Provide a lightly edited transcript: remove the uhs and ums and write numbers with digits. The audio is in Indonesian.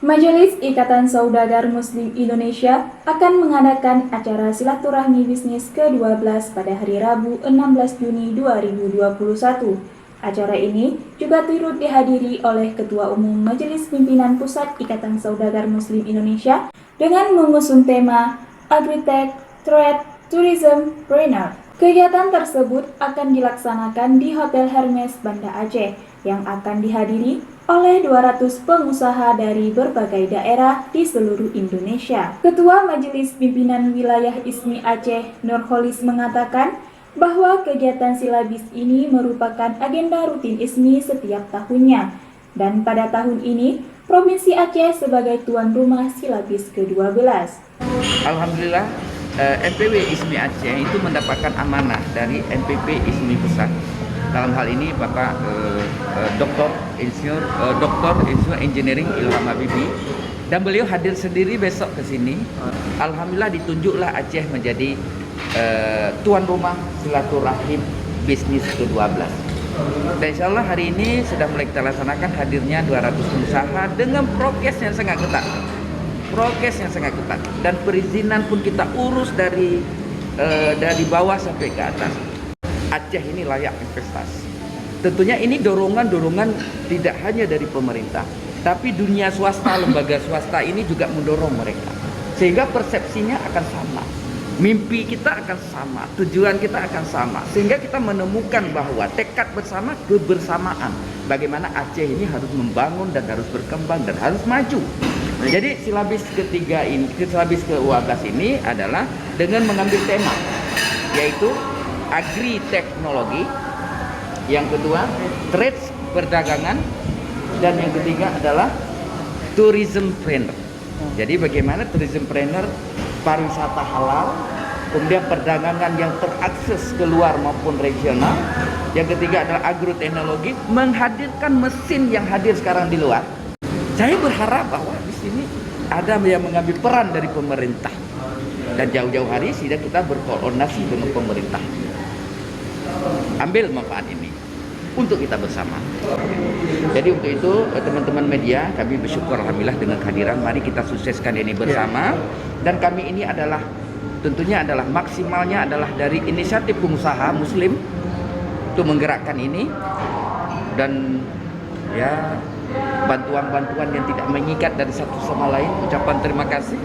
Majelis Ikatan Saudagar Muslim Indonesia akan mengadakan acara silaturahmi bisnis ke-12 pada hari Rabu 16 Juni 2021. Acara ini juga turut dihadiri oleh Ketua Umum Majelis Pimpinan Pusat Ikatan Saudagar Muslim Indonesia dengan mengusung tema Agritech, Trade, Tourism, Planner. Kegiatan tersebut akan dilaksanakan di Hotel Hermes Banda Aceh yang akan dihadiri oleh 200 pengusaha dari berbagai daerah di seluruh Indonesia. Ketua Majelis Pimpinan Wilayah ISMI Aceh, Nurholis, mengatakan bahwa kegiatan silabis ini merupakan agenda rutin ISMI setiap tahunnya. Dan pada tahun ini, Provinsi Aceh sebagai tuan rumah silabis ke-12. Alhamdulillah, NPW ISMI Aceh itu mendapatkan amanah dari NPP ISMI Pusat. Dalam hal ini Bapak Dr. Insinyur Engineering Ilham Habibie, dan beliau hadir sendiri besok ke sini. Alhamdulillah ditunjuklah Aceh menjadi tuan rumah silaturahim bisnis ke-12. Dan insya Allah hari ini sudah mulai kita laksanakan hadirnya 200 pengusaha dengan prokes yang sangat ketat. Dan perizinan pun kita urus dari bawah sampai ke atas. Aceh ini layak investasi. Tentunya ini dorongan tidak hanya dari pemerintah, tapi dunia swasta, lembaga swasta ini juga mendorong mereka. Sehingga persepsinya akan sama. Mimpi kita akan sama, tujuan kita akan sama. Sehingga kita menemukan bahwa tekad bersama, kebersamaan. Bagaimana Aceh ini harus membangun dan harus berkembang dan harus maju. Jadi silabis ketiga ini, silabis ke-12 ini adalah dengan mengambil tema, yaitu agri-teknologi, yang kedua trade, perdagangan, dan yang ketiga adalah tourism planner. Jadi bagaimana tourism planner, pariwisata halal, kemudian perdagangan yang terakses keluar maupun regional. Yang ketiga adalah agroteknologi, menghadirkan mesin yang hadir sekarang di luar. Saya berharap bahwa di sini ada yang mengambil peran dari pemerintah, dan jauh-jauh hari sudah kita berkoordinasi dengan pemerintah. Ambil manfaat ini untuk kita bersama. Jadi untuk itu teman-teman media, kami bersyukur alhamdulillah dengan kehadiran. Mari kita sukseskan ini bersama. Dan kami ini adalah tentunya adalah maksimalnya adalah dari inisiatif pengusaha muslim untuk menggerakkan ini, dan ya bantuan-bantuan yang tidak mengikat dari satu sama lain. Ucapan terima kasih.